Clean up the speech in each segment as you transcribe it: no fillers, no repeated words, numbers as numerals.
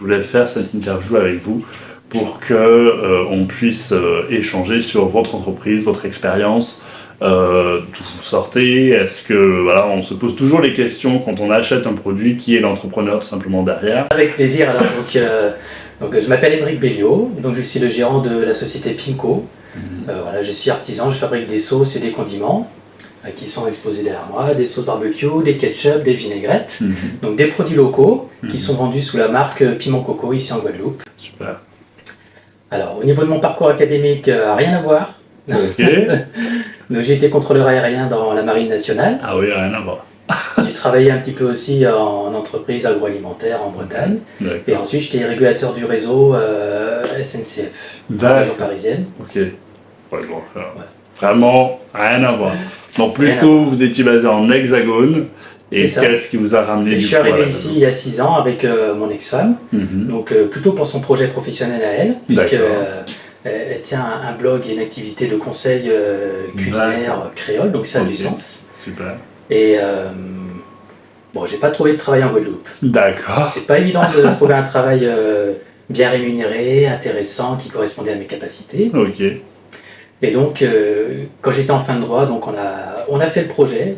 voulais faire cette interview avec vous pour que on puisse échanger sur votre entreprise, votre expérience, d'où vous sortez. Est-ce que voilà, on se pose toujours les questions quand on achète un produit, qui est l'entrepreneur tout simplement derrière? Avec plaisir. Alors donc je m'appelle Émeric Belliot, donc je suis le gérant de la société Pimco. Voilà, je suis artisan, je fabrique des sauces et des condiments qui sont exposés derrière moi, des sauces barbecue, des ketchup, des vinaigrettes, donc des produits locaux qui sont vendus sous la marque Piment Coco ici en Guadeloupe. Super. Alors au niveau de mon parcours académique, rien à voir. Ok. Donc, j'ai été contrôleur aérien dans la Marine nationale. Ah oui, rien à voir. J'ai travaillé un petit peu aussi en entreprise agroalimentaire en Bretagne. D'accord. Et ensuite, j'étais régulateur du réseau SNCF, dans la région parisienne. Ok. Ouais, bon, vraiment rien à voir. Donc plutôt, vous étiez basé en Hexagone. Et qu'est-ce qui vous a ramené Je suis arrivé ici il y a 6 ans avec mon ex-femme. Donc plutôt pour son projet professionnel à elle, puisqu'elle tient un blog et une activité de conseil culinaire créole, donc ça a du sens. Super. Et bon, j'ai pas trouvé de travail en Guadeloupe. D'accord. C'est pas évident de trouver un travail bien rémunéré, intéressant, qui correspondait à mes capacités. Ok. Et donc, quand j'étais en fin de droit, donc on a fait le projet.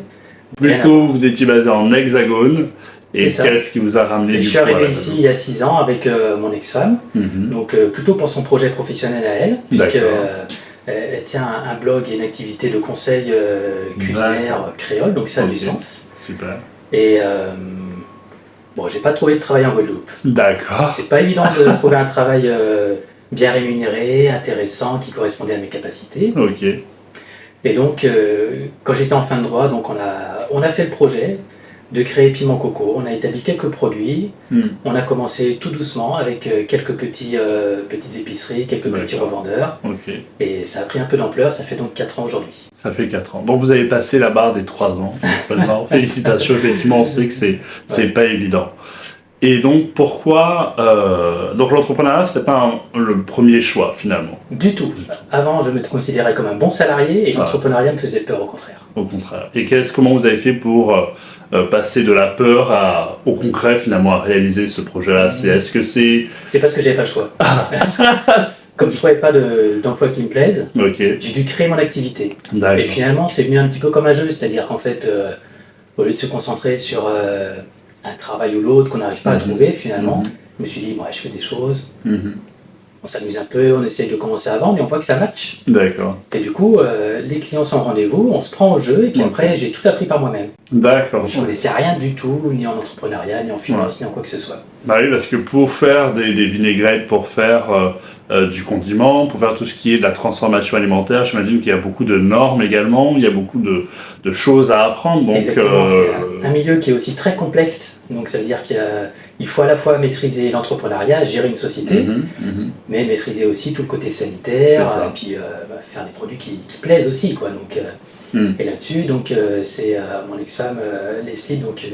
Plutôt, vous étiez basé en Hexagone. Et qu'est-ce qui vous a ramené Je suis arrivé ici il y a 6 ans avec mon ex-femme. Donc plutôt pour son projet professionnel à elle, puisqu'elle tient un blog et une activité de conseil culinaire créole, donc ça a du sens. Super. Et bon, j'ai pas trouvé de travail en Guadeloupe. D'accord. C'est pas évident de trouver un travail bien rémunéré, intéressant, qui correspondait à mes capacités. Ok. Et donc, quand j'étais en fin de droit, donc on a fait le projet de créer Piment Coco. On a établi quelques produits. On a commencé tout doucement avec quelques petites épiceries, quelques petits revendeurs. Ok. Et ça a pris un peu d'ampleur, ça fait donc 4 ans aujourd'hui. Ça fait 4 ans. Donc vous avez passé la barre des 3 ans. Félicitations, effectivement, on sait que c'est pas évident. Et donc pourquoi donc l'entrepreneuriat, c'est pas le premier choix finalement? Du tout. Avant, je me considérais comme un bon salarié et l'entrepreneuriat me faisait peur au contraire. Au contraire. Et comment vous avez fait pour passer de la peur au concret finalement à réaliser ce projet-là? Est-ce que c'est... C'est parce que j'avais pas le choix. Comme je trouvais pas d'emploi qui me plaise, j'ai dû créer mon activité. Et finalement, c'est venu un petit peu comme un jeu, c'est-à-dire qu'en fait, au lieu de se concentrer sur un travail ou l'autre qu'on n'arrive pas à trouver finalement, je me suis dit, je fais des choses, on s'amuse un peu, on essaye de commencer à vendre et on voit que ça match. D'accord. Et du coup, les clients sont au rendez-vous, on se prend au jeu et puis après, j'ai tout appris par moi-même. D'accord. Je ne connaissais rien du tout, ni en entrepreneuriat, ni en finance, ni en quoi que ce soit. Bah oui, parce que pour faire des vinaigrettes, pour faire du condiment, pour faire tout ce qui est de la transformation alimentaire, j'imagine qu'il y a beaucoup de normes également, il y a beaucoup de choses à apprendre. Donc, exactement, c'est un milieu qui est aussi très complexe. Donc ça veut dire qu'il faut à la fois maîtriser l'entrepreneuriat, gérer une société, mais maîtriser aussi tout le côté sanitaire, et puis faire des produits qui plaisent aussi, quoi. Donc, et là-dessus, donc c'est mon ex-femme Leslie, donc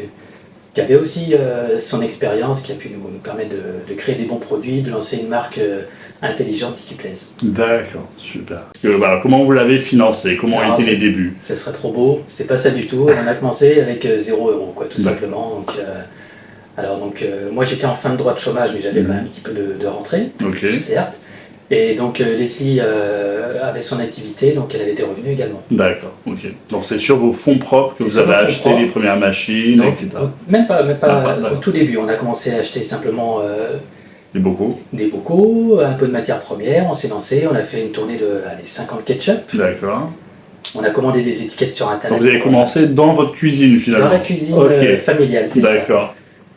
qui avait aussi son expérience, qui a pu nous permettre de créer des bons produits, de lancer une marque intelligente qui plaise. D'accord, super. Comment vous l'avez financé? Comment ont été les débuts? Ça serait trop beau, c'est pas ça du tout. On a commencé avec 0 €, quoi, tout simplement. Donc, moi j'étais en fin de droit de chômage, mais j'avais quand même un petit peu de rentrée, certes. Et donc Leslie avait son activité, donc elle avait des revenus également. D'accord, ok. Donc c'est sur vos fonds propres que vous avez acheté les premières machines, etc. Même pas au tout début. On a commencé à acheter simplement des bocaux, un peu de matières premières, on s'est lancé, on a fait une tournée de 50 ketchup. D'accord. On a commandé des étiquettes sur internet. Donc vous avez commencé dans votre cuisine finalement? Dans la cuisine familiale, c'est ça. D'accord.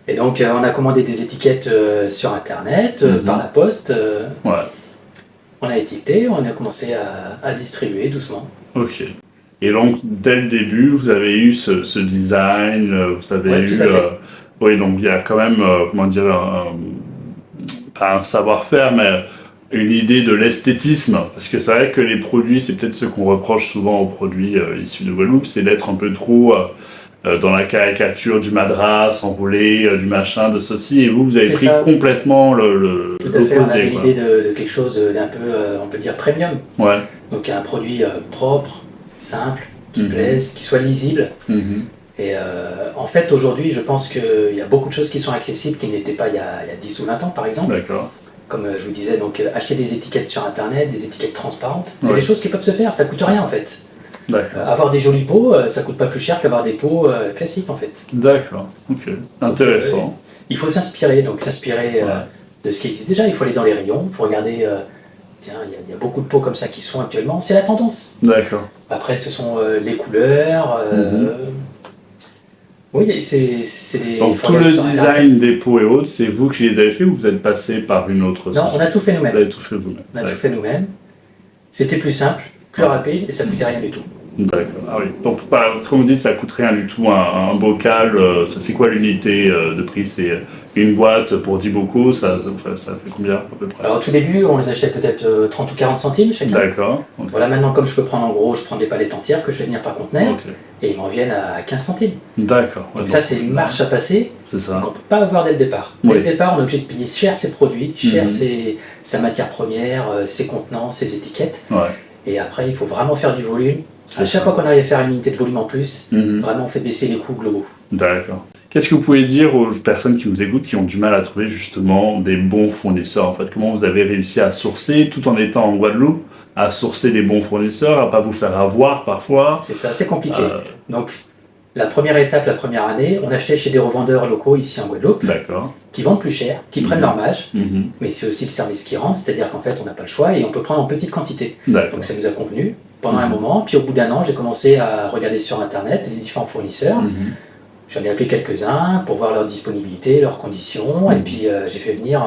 Et donc on a commandé des étiquettes sur internet, par la poste. On a étiqueté, on a commencé à distribuer doucement. Ok. Et donc, dès le début, vous avez eu ce design, vous avez eu... oui, donc il y a quand même, pas un savoir-faire, mais une idée de l'esthétisme. Parce que c'est vrai que les produits, c'est peut-être ce qu'on reproche souvent aux produits issus de Guadeloupe, c'est d'être un peu trop dans la caricature du madras, enroulé, du machin, de ceci, et vous avez pris complètement le tout à fait, on avait l'idée de quelque chose d'un peu, on peut dire, premium. Donc un produit propre, simple, qui plaise, qui soit lisible. Et en fait, aujourd'hui, je pense qu'il y a beaucoup de choses qui sont accessibles qui n'étaient pas il y a 10 ou 20 ans, par exemple. D'accord. Comme je vous disais, donc acheter des étiquettes sur Internet, des étiquettes transparentes, c'est des choses qui peuvent se faire, ça coûte rien en fait. Avoir des jolis pots, ça coûte pas plus cher qu'avoir des pots classiques en fait. D'accord, ok, intéressant. Donc, il faut s'inspirer, de ce qui existe déjà, il faut aller dans les rayons, il faut regarder, tiens, il y a beaucoup de pots comme ça qui sont actuellement, c'est la tendance. D'accord. Après, ce sont les couleurs. Oui, c'est des... Donc tout le design des pots et autres, c'est vous qui les avez fait ou vous êtes passé par une autre société? Non, on a tout fait nous-mêmes. Vous avez tout fait vous-même. On a tout fait nous-mêmes. C'était plus simple, plus rapide et ça ne coûtait rien du tout. D'accord. Ah oui. Donc, comme vous dites, ça coûte rien du tout un bocal. C'est quoi l'unité de prix? C'est une boîte pour 10 bocaux, ça fait combien à peu près? Alors au tout début, on les achetait peut-être 30 ou 40 centimes chacun. D'accord. Okay. Voilà, maintenant comme je peux prendre en gros, je prends des palettes entières que je fais venir par conteneur et ils m'en viennent à 15 centimes. D'accord. Donc ça, c'est une marche à passer qu'on ne peut pas avoir dès le départ. Dès le départ, on est obligé de payer cher ses produits, cher sa matière première, ses contenants, ses étiquettes. Et après, il faut vraiment faire du volume. À chaque fois qu'on arrive à faire une unité de volume en plus, vraiment on fait baisser les coûts globaux. D'accord. Qu'est-ce que vous pouvez dire aux personnes qui vous écoutent, qui ont du mal à trouver justement des bons fournisseurs? En fait, comment vous avez réussi à sourcer, tout en étant en Guadeloupe, à sourcer des bons fournisseurs, à pas vous faire avoir parfois? C'est ça, c'est compliqué. Donc, la première étape, la première année, on achetait chez des revendeurs locaux ici en Guadeloupe, qui vendent plus cher, qui prennent leur marge, mais c'est aussi le service qui rentre, c'est-à-dire qu'en fait, on n'a pas le choix et on peut prendre en petite quantité. Donc, ça nous a convenu pendant un moment. Puis au bout d'un an, j'ai commencé à regarder sur Internet les différents fournisseurs. J'en ai appelé quelques-uns pour voir leur disponibilité, leurs conditions, et puis j'ai fait venir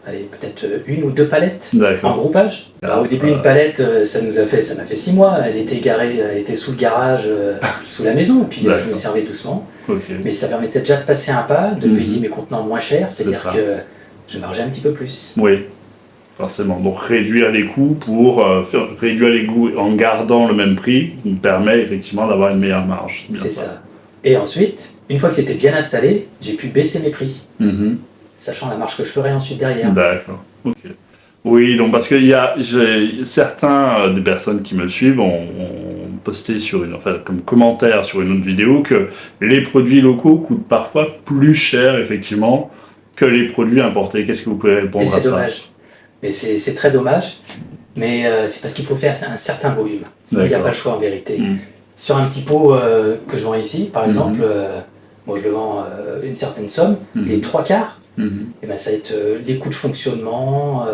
peut-être 1 ou 2 palettes en groupage. Au début, une palette, ça m'a fait 6 mois. Elle était garée, elle était sous le garage, sous la maison, et puis je me servais doucement. Mais ça permettait déjà de passer un pas, de payer mes contenants moins cher, c'est-à-dire que je margeais un petit peu plus. Oui. Forcément. Donc réduire les coûts pour réduire les coûts en gardant le même prix nous permet effectivement d'avoir une meilleure marge. C'est ça. Et ensuite, une fois que c'était bien installé, j'ai pu baisser mes prix, sachant la marge que je ferais ensuite derrière. D'accord. Ok. Oui, donc parce qu'il y a certains des personnes qui me suivent ont posté comme commentaire sur une autre vidéo que les produits locaux coûtent parfois plus cher effectivement que les produits importés. Qu'est-ce que vous pouvez répondre à ça? C'est dommage. Mais c'est très dommage, mais c'est parce qu'il faut faire un certain volume. Il n'y a pas le choix en vérité. Sur un petit pot que je vends ici, par exemple, moi je le vends une certaine somme, les 3 quarts, et ben ça va être les coûts de fonctionnement,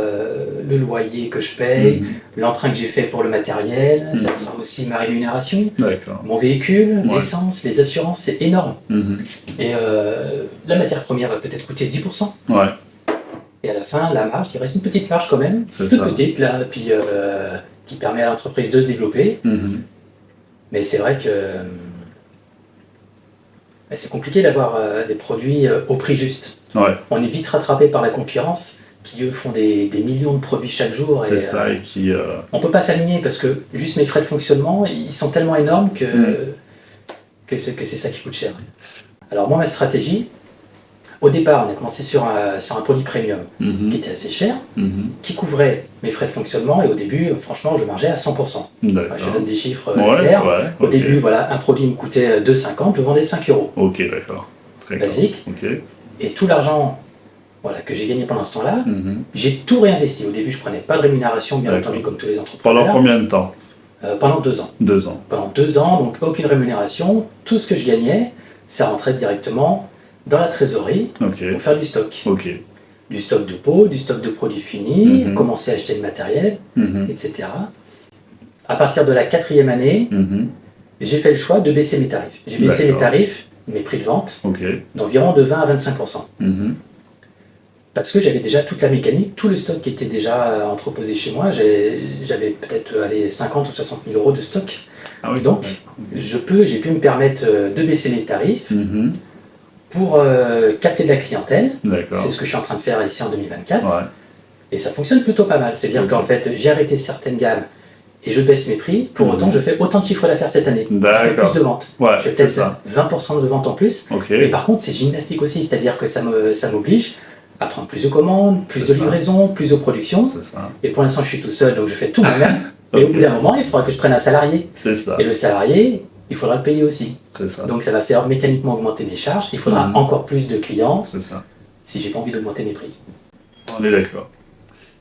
le loyer que je paye, l'emprunt que j'ai fait pour le matériel, ça sera aussi ma rémunération, mon véhicule, l'essence, les assurances, c'est énorme. Et la matière première va peut-être coûter 10%. Et à la fin, la marge, il reste une petite marge quand même, toute petite, là, puis, qui permet à l'entreprise de se développer. Mais c'est vrai que c'est compliqué d'avoir des produits au prix juste. On est vite rattrapé par la concurrence, qui eux font des millions de produits chaque jour. C'est ça, et qui... On ne peut pas s'aligner, parce que juste mes frais de fonctionnement, ils sont tellement énormes que c'est ça qui coûte cher. Alors moi, ma stratégie... Au départ, on a commencé sur un produit premium qui était assez cher, qui couvrait mes frais de fonctionnement, et au début, franchement, je margeais à 100%. Je donne des chiffres clairs. Au début, voilà, un produit me coûtait 2,50, je vendais 5 €. Ok, d'accord. Très basique. Et tout l'argent que j'ai gagné pendant ce temps-là, j'ai tout réinvesti. Au début, je ne prenais pas de rémunération, bien entendu, comme tous les entrepreneurs. Pendant combien de temps? Pendant 2 ans. 2 ans. Pendant 2 ans, donc aucune rémunération. Tout ce que je gagnais, ça rentrait directement dans la trésorerie pour faire du stock. Du stock de pots, du stock de produits finis, commencer à acheter le matériel, etc. À partir de la 4e année, j'ai fait le choix de baisser mes tarifs. J'ai baissé mes tarifs, mes prix de vente, d'environ de 20 à 25%. Parce que j'avais déjà toute la mécanique, tout le stock qui était déjà entreposé chez moi. J'avais peut-être 50 ou 60 000 € de stock. Donc, j'ai pu me permettre de baisser mes tarifs pour capter de la clientèle. C'est ce que je suis en train de faire ici en 2024. Et ça fonctionne plutôt pas mal. C'est-à-dire qu'en fait, j'ai arrêté certaines gammes et je baisse mes prix. Pour autant, je fais autant de chiffre d'affaires cette année. Je fais plus de ventes. Je fais peut-être 20% de ventes en plus. Mais par contre, c'est gymnastique aussi. C'est-à-dire que ça m'oblige à prendre plus de commandes, plus de livraisons, plus de production. Et pour l'instant, je suis tout seul, donc je fais tout moi-même. Et au bout d'un moment, il faudra que je prenne un salarié. Et le salarié, il faudra le payer aussi. C'est ça. Donc ça va faire mécaniquement augmenter mes charges. Il faudra encore plus de clients c'est ça. si j'ai pas envie d'augmenter mes prix. On est d'accord.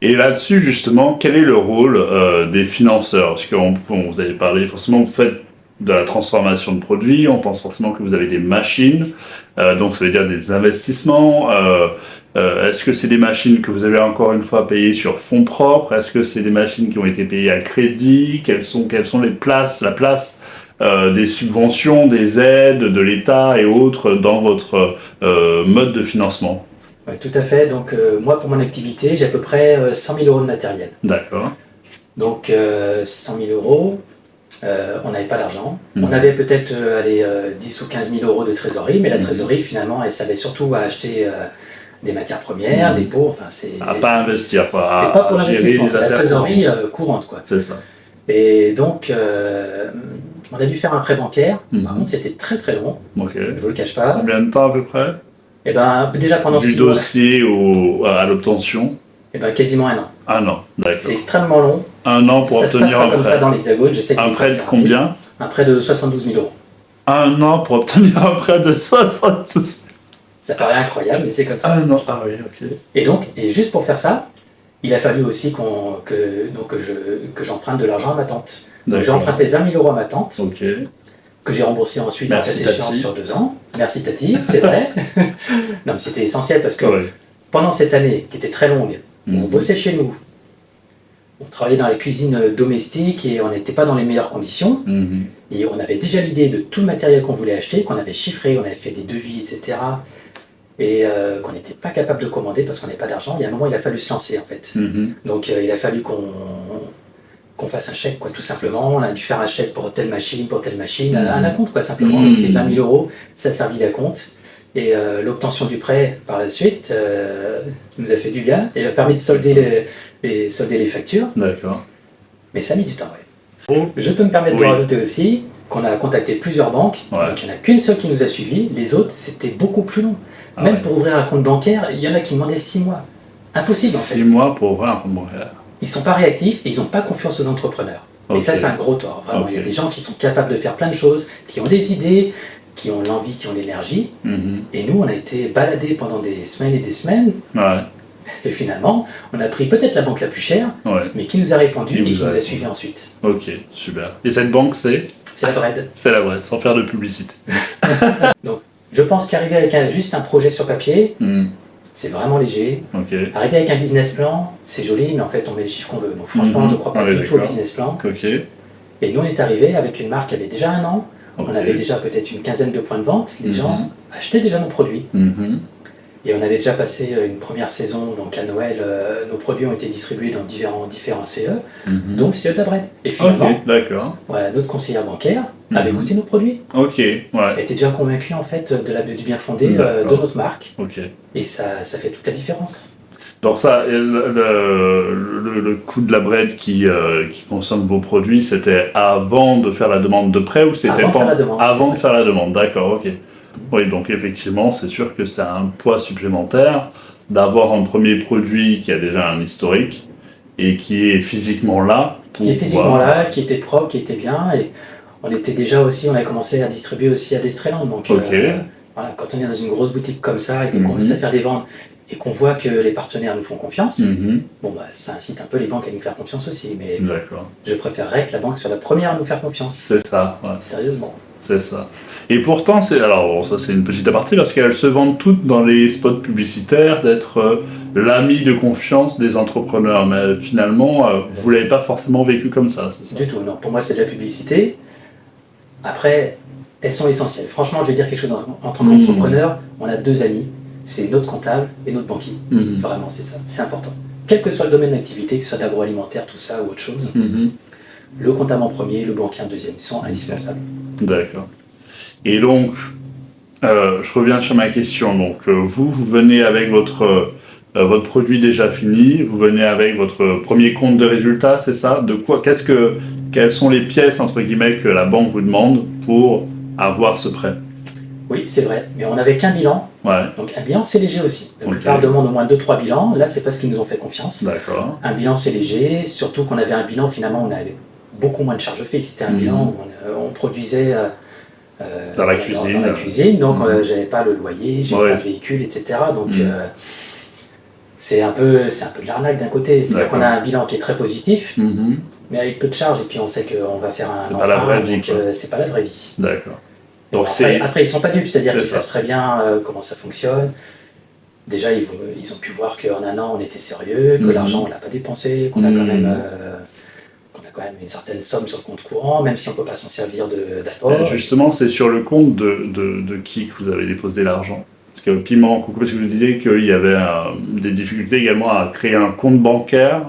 Et là-dessus, justement, quel est le rôle des financeurs? Parce que vous avez parlé, forcément, vous faites de la transformation de produits, on pense forcément que vous avez des machines, donc ça veut dire des investissements. Est-ce que c'est des machines que vous avez encore une fois payées sur fonds propres? Est-ce que c'est des machines qui ont été payées à crédit? Quelles sont la place des subventions, des aides de l'État et autres dans votre mode de financement? Oui, tout à fait. Donc moi, pour mon activité, j'ai à peu près 100 000 euros de matériel. D'accord. Donc 100 000 euros, on n'avait pas d'argent. On avait peut-être 10 ou 15 000 euros de trésorerie, mais la trésorerie, finalement, elle servait surtout à acheter des matières premières, des pots, enfin c'est... À pas investir, quoi. C'est pas pour l'investissement, c'est la trésorerie courante, quoi. C'est ça. Et donc, on a dû faire un prêt bancaire. Par contre, c'était très très long. Ok. Je vous le cache pas. Combien de temps à peu près? Et ben déjà pendant du 6 mois. dossier à l'obtention? Et ben quasiment 1 an. 1 an, d'accord. C'est extrêmement long. 1 an pour obtenir un prêt. Ça se passe pas comme ça dans l'Hexagone. Je sais que un prêt de combien? Un prêt de 72 000 euros. 1 an pour obtenir un prêt de 72 000. Ça paraît incroyable, mais c'est comme ça. 1 an, ah oui, ok. Et juste pour faire ça, il a fallu aussi que j'emprunte de l'argent à ma tante. Donc j'ai emprunté 20 000 euros à ma tante. Ok. Que j'ai remboursé ensuite en cas Merci, d'échéance Tati. sur 2 ans. Merci Tati, c'est vrai. Non, mais c'était essentiel parce que Ouais. pendant cette année, qui était très longue, on bossait chez nous, on travaillait dans la cuisine domestique et on n'était pas dans les meilleures conditions. Et on avait déjà l'idée de tout le matériel qu'on voulait acheter, qu'on avait chiffré, on avait fait des devis, etc. Et qu'on n'était pas capable de commander parce qu'on n'avait pas d'argent. Il y a un moment, il a fallu se lancer en fait. Donc il a fallu qu'on fasse un chèque, quoi, tout simplement. On a dû faire un chèque pour telle machine, un acompte, quoi, simplement. Donc les 20 000 euros, ça a servi d'acompte. Et l'obtention du prêt, par la suite, nous a fait du bien et a permis de solder les factures. D'accord. Mais ça a mis du temps, ouais. Je peux me permettre de rajouter aussi qu'on a contacté plusieurs banques. Ouais. Donc il n'y en a qu'une seule qui nous a suivis. Les autres, c'était beaucoup plus long. Même pour ouvrir un compte bancaire, il y en a qui demandaient 6 mois. Impossible, en fait. 6 mois pour ouvrir un compte bancaire. Ils sont pas réactifs et ils n'ont pas confiance aux entrepreneurs. Et ça, c'est un gros tort, vraiment. Il y a des gens qui sont capables de faire plein de choses, qui ont des idées, qui ont l'envie, qui ont l'énergie. Et nous, on a été baladés pendant des semaines et des semaines. Ouais. Et finalement, on a pris peut-être la banque la plus chère, mais qui nous a répondu et qui nous a suivis ensuite. Ok, super. Et cette banque, c'est la Bred. C'est la Bred, sans faire de publicité. Donc, je pense qu'arriver avec juste un projet sur papier, c'est vraiment léger. Arriver avec un business plan, c'est joli, mais en fait, on met les chiffres qu'on veut. Donc franchement, je ne crois pas du tout au business plan. Et nous, on est arrivé avec une marque qui avait déjà 1 an. On avait déjà peut-être une quinzaine de points de vente. Les gens achetaient déjà nos produits. Et on avait déjà passé une première saison, donc à Noël, nos produits ont été distribués dans différents CE, donc CE de la Bred. Et finalement, voilà, notre conseillère bancaire avait goûté nos produits. Elle était déjà convaincue en fait du bien fondé de notre marque. Et ça fait toute la différence. Donc ça, le coût de la Bred qui consomme vos produits, c'était avant de faire la demande de prêt ou c'était avant de faire la demande? Avant de faire la demande, d'accord, ok. Oui, donc effectivement, c'est sûr que c'est un poids supplémentaire d'avoir un premier produit qui a déjà un historique et qui est physiquement là. Qui était propre, qui était bien. Et on a commencé à distribuer aussi à Destreland. Donc voilà, quand on est dans une grosse boutique comme ça et qu'on commence à faire des ventes et qu'on voit que les partenaires nous font confiance, ça incite un peu les banques à nous faire confiance aussi. Mais je préférerais que la banque soit la première à nous faire confiance. C'est ça. Ouais. Sérieusement. C'est ça. Et pourtant, ça c'est une petite aparté parce qu'elles se vendent toutes dans les spots publicitaires d'être l'ami de confiance des entrepreneurs. Mais finalement, vous ne l'avez pas forcément vécu comme ça, c'est ça? Du tout, non. Pour moi, c'est de la publicité. Après, elles sont essentielles. Franchement, je vais dire quelque chose en tant qu'entrepreneur. On a 2 amis. C'est notre comptable et notre banquier. Vraiment, c'est ça. C'est important. Quel que soit le domaine d'activité, que ce soit d'agroalimentaire, tout ça ou autre chose, le comptable en premier, le banquier en deuxième, ils sont indispensables. D'accord. Et donc, je reviens sur ma question. Donc, vous venez avec votre produit déjà fini, vous venez avec votre premier compte de résultat, c'est ça? Quelles sont les pièces, entre guillemets, que la banque vous demande pour avoir ce prêt? Oui, c'est vrai. Mais on n'avait qu'un bilan. Donc, un bilan, c'est léger aussi. La plupart demandent au moins 2-3 bilans. Là, c'est parce qu'ils nous ont fait confiance. D'accord. Un bilan, c'est léger. Surtout qu'on avait un bilan, finalement, on avait beaucoup moins de charges fixes. C'était un bilan où on produisait dans la cuisine. Donc j'avais pas le loyer, j'avais pas de véhicule, etc. Donc c'est un peu de l'arnaque d'un côté. C'est-à-dire qu'on a un bilan qui est très positif, mais avec peu de charges, et puis on sait qu'on va faire un c'est pas la vraie vie, c'est pas la vraie vie. D'accord. Donc après, ils sont pas dupes, c'est-à-dire qu'ils savent très bien comment ça fonctionne. Déjà, ils ont pu voir qu'en un an, on était sérieux, que l'argent, on l'a pas dépensé, qu'on a quand même une certaine somme sur le compte courant, même si on peut pas s'en servir d'apport. Justement, c'est sur le compte de qui que vous avez déposé l'argent? Parce que Piment Coucou, parce que vous disiez qu'il y avait des difficultés également à créer un compte bancaire,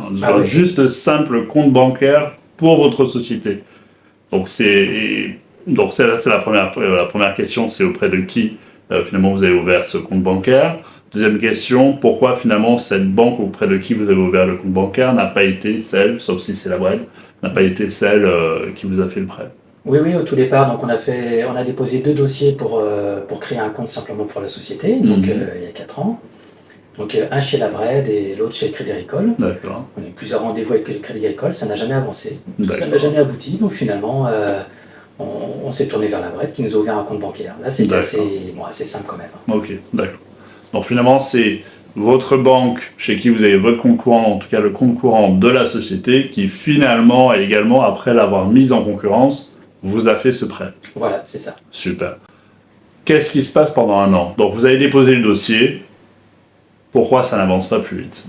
juste simple compte bancaire pour votre société. Donc c'est la première question, c'est auprès de qui finalement vous avez ouvert ce compte bancaire. Deuxième question, pourquoi finalement cette banque auprès de qui vous avez ouvert le compte bancaire n'a pas été celle, sauf si c'est la Bred, n'a pas été celle qui vous a fait le prêt? Oui, au tout départ, donc on a déposé 2 dossiers pour créer un compte simplement pour la société, donc il y a 4 ans. Donc un chez la Bred et l'autre chez le Crédit Agricole. D'accord. On a eu plusieurs rendez-vous avec le Crédit Agricole, ça n'a jamais avancé, ça n'a jamais abouti, donc finalement on s'est tourné vers la Bred qui nous a ouvert un compte bancaire. Là c'était assez simple quand même. Ok, d'accord. Donc finalement c'est votre banque chez qui vous avez votre compte courant, en tout cas le compte courant de la société, qui finalement, et également après l'avoir mise en concurrence, vous a fait ce prêt. Voilà, c'est ça. Super. Qu'est-ce qui se passe pendant un an? Donc vous avez déposé le dossier, pourquoi ça n'avance pas plus vite?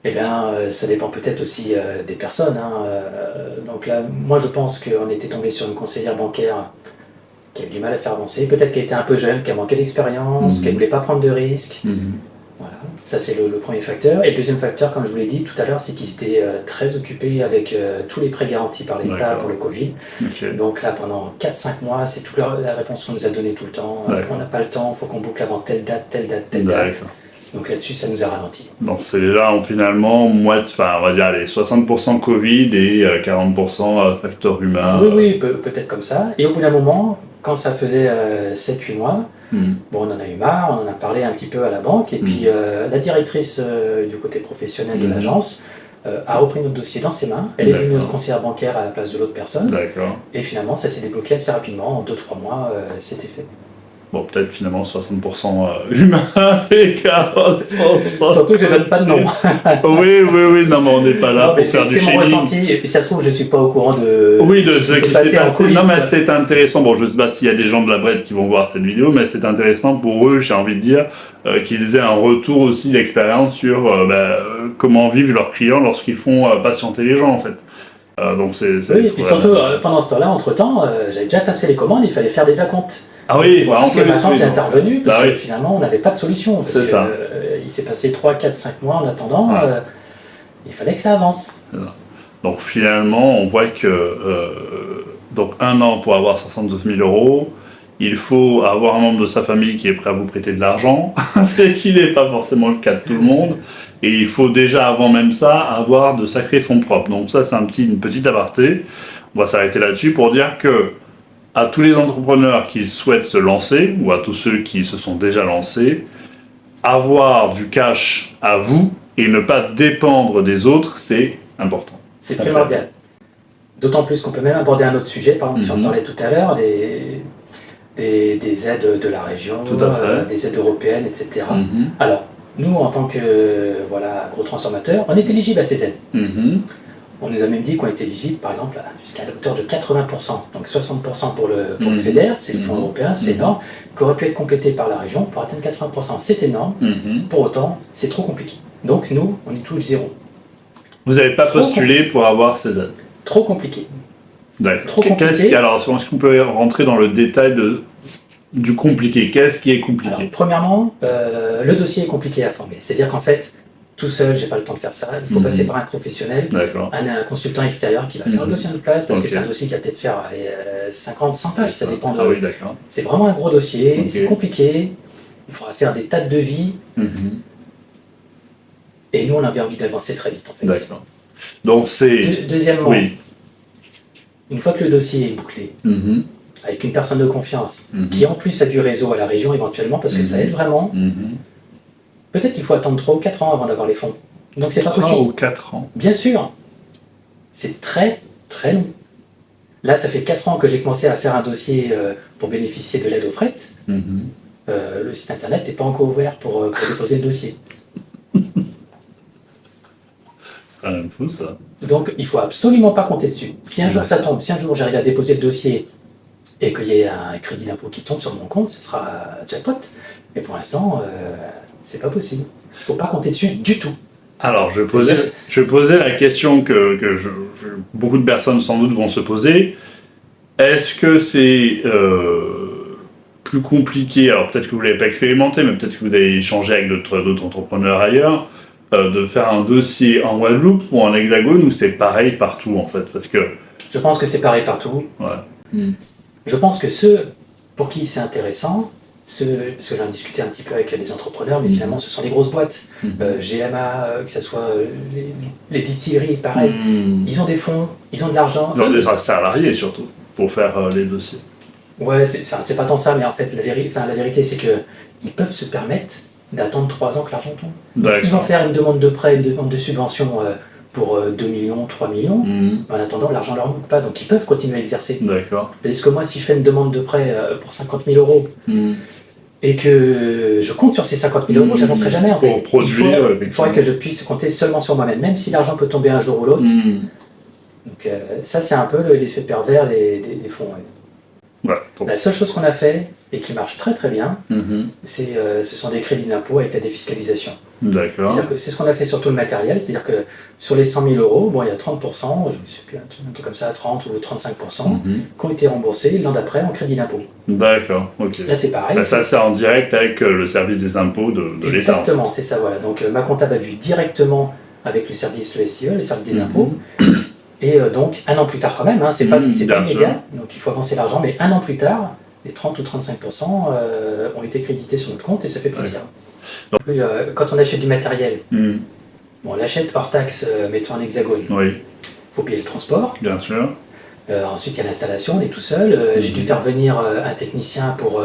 Eh bien, ça dépend peut-être aussi des personnes. Donc là, moi je pense qu'on était tombé sur une conseillère bancaire qui a eu du mal à faire avancer, peut-être qu'elle était un peu jeune, qu'elle manquait d'expérience, qu'elle ne voulait pas prendre de risques. Voilà. Ça c'est le premier facteur. Et le deuxième facteur, comme je vous l'ai dit tout à l'heure, c'est qu'ils étaient très occupés avec tous les prêts garantis par l'État pour le Covid. Okay. Donc là, pendant 4-5 mois, c'est toute la réponse qu'on nous a donnée tout le temps. On n'a pas le temps, il faut qu'on boucle avant telle date. Donc là-dessus, ça nous a ralenti. Donc c'est déjà finalement, on va dire allez, 60% Covid et 40% facteur humain. Oui, peut-être comme ça. Et au bout d'un moment, quand ça faisait 7-8 mois, on en a eu marre, on en a parlé un petit peu à la banque, et puis la directrice du côté professionnel de l'agence a repris notre dossier dans ses mains. Elle est devenue notre conseillère bancaire à la place de l'autre personne. D'accord. Et finalement, ça s'est débloqué assez rapidement, en 2-3 mois, c'était fait. Bon, peut-être finalement 60% humain et 40%. Surtout que je ne donne pas de nom. oui, non, mais on n'est pas là pour faire du shaming. C'est mon ressenti, et ça se trouve, je ne suis pas au courant de ce qui s'est passé en coulisses. Non, mais c'est intéressant. Bon, je ne sais pas s'il y a des gens de la Bred qui vont voir cette vidéo, mais c'est intéressant pour eux, j'ai envie de dire, qu'ils aient un retour aussi d'expérience sur comment vivent leurs clients lorsqu'ils font patienter les gens, en fait. Donc oui, et puis surtout, pendant ce temps-là, entre-temps, j'avais déjà passé les commandes, il fallait faire des acomptes. Ah oui, c'est pour ça que ma tante est intervenue, parce que finalement on n'avait pas de solution. Parce que il s'est passé 3, 4, 5 mois en attendant, il fallait que ça avance. Donc finalement, on voit que donc 1 an pour avoir 72 000 €, il faut avoir un membre de sa famille qui est prêt à vous prêter de l'argent, c'est qu'il n'est pas forcément le cas de tout le monde, et il faut déjà avant même ça avoir de sacrés fonds propres. Donc ça c'est une petite aparté, on va s'arrêter là-dessus pour dire que à tous les entrepreneurs qui souhaitent se lancer, ou à tous ceux qui se sont déjà lancés, avoir du cash à vous et ne pas dépendre des autres, c'est important. C'est primordial. D'autant plus qu'on peut même aborder un autre sujet, par exemple, j'en parlais tout à l'heure, des aides de la région, des aides européennes, etc. Alors, nous, en tant que gros transformateurs, on est éligible à ces aides. On nous a même dit qu'on était éligible, par exemple, jusqu'à la hauteur de 80%. Donc 60% pour le FEDER, c'est le fonds européen, c'est énorme, qui aurait pu être complété par la région pour atteindre 80%. C'est énorme, pour autant, c'est trop compliqué. Donc nous, on y touche 0. Vous n'avez pas postulé pour avoir ces aides? Trop compliqué. D'accord. Trop compliqué. Alors, est-ce qu'on peut rentrer dans le détail du compliqué? Qu'est-ce qui est compliqué? Alors, premièrement, le dossier est compliqué à former. C'est-à-dire qu'en fait, tout seul, j'ai pas le temps de faire ça. Il faut passer par un professionnel, un consultant extérieur qui va faire le dossier de place, parce que c'est un dossier qui va peut-être faire 50, 100 pages, ça dépend de... Ah oui, d'accord. C'est vraiment un gros dossier, c'est compliqué, il faudra faire des tas de devis, et nous, on avait envie d'avancer très vite, en fait. D'accord. Donc c'est... Deuxièmement, une fois que le dossier est bouclé, avec une personne de confiance, qui en plus a du réseau à la région éventuellement, parce que ça aide vraiment, peut-être qu'il faut attendre 3 ou 4 ans avant d'avoir les fonds. Donc c'est pas possible. 3 ou 4 ans. Bien sûr. c'est très très long. Là, ça fait 4 ans que j'ai commencé à faire un dossier pour bénéficier de l'aide au fret. Le site internet n'est pas encore ouvert pour déposer le dossier. C'est quand même fou ça. Donc, il ne faut absolument pas compter dessus. Si un jour ça tombe, si un jour j'arrive à déposer le dossier et qu'il y ait un crédit d'impôt qui tombe sur mon compte, ce sera jackpot. Mais pour l'instant, c'est pas possible. Il ne faut pas compter dessus du tout. Alors, je posais la question que beaucoup de personnes sans doute vont se poser. Est-ce que c'est plus compliqué, alors peut-être que vous ne l'avez pas expérimenté, mais peut-être que vous avez échangé avec d'autres entrepreneurs ailleurs, de faire un dossier en Guadeloupe ou en Hexagone, ou c'est pareil partout en fait, parce que... Je pense que c'est pareil partout. Ouais. Je pense que ceux pour qui c'est intéressant, parce que j'en ai discuté un petit peu avec des entrepreneurs, mais finalement ce sont les grosses boîtes, GMA, que ce soit les distilleries, pareil, ils ont des fonds, ils ont de l'argent. Ils ont des salariés surtout, pour faire les dossiers. Ouais, c'est pas tant ça, mais en fait la vérité c'est qu'ils peuvent se permettre d'attendre 3 ans que l'argent tombe. Ils vont faire une demande de prêt, une demande de subvention pour 2 millions, 3 millions, en attendant l'argent leur manque pas, donc ils peuvent continuer à exercer. D'accord. Parce que moi, si je fais une demande de prêt pour 50 000 euros, et que je compte sur ces 50 000 euros, je n'avancerai jamais en fait. Pour produire, il faudrait que je puisse compter seulement sur moi-même, même si l'argent peut tomber un jour ou l'autre. Donc ça, c'est un peu l'effet pervers des fonds. Ouais. Ouais, la seule chose qu'on a fait, et qui marche très très bien, ce sont des crédits d'impôt avec la défiscalisation. D'accord. C'est ce qu'on a fait sur tout le matériel, c'est-à-dire que sur les 100 000 euros, bon, il y a 30%, je ne sais plus, un truc comme ça, 30 ou 35%, qui ont été remboursés l'an d'après en crédit d'impôt. D'accord, ok. Là, c'est pareil. Bah, ça, c'est en direct avec le service des impôts de l'État. Exactement, c'est ça, voilà. Donc, ma comptable a vu directement avec le service, le SIE, le service des impôts. Et donc, 1 an plus tard quand même, c'est pas immédiat, donc il faut avancer l'argent, mais 1 an plus tard, les 30 ou 35% ont été crédités sur notre compte et ça fait plaisir. Donc, quand on achète du matériel, on l'achète hors taxe, mettons en hexagone. Il faut payer le transport. Bien sûr. Ensuite, il y a l'installation, on est tout seul. J'ai dû faire venir un technicien pour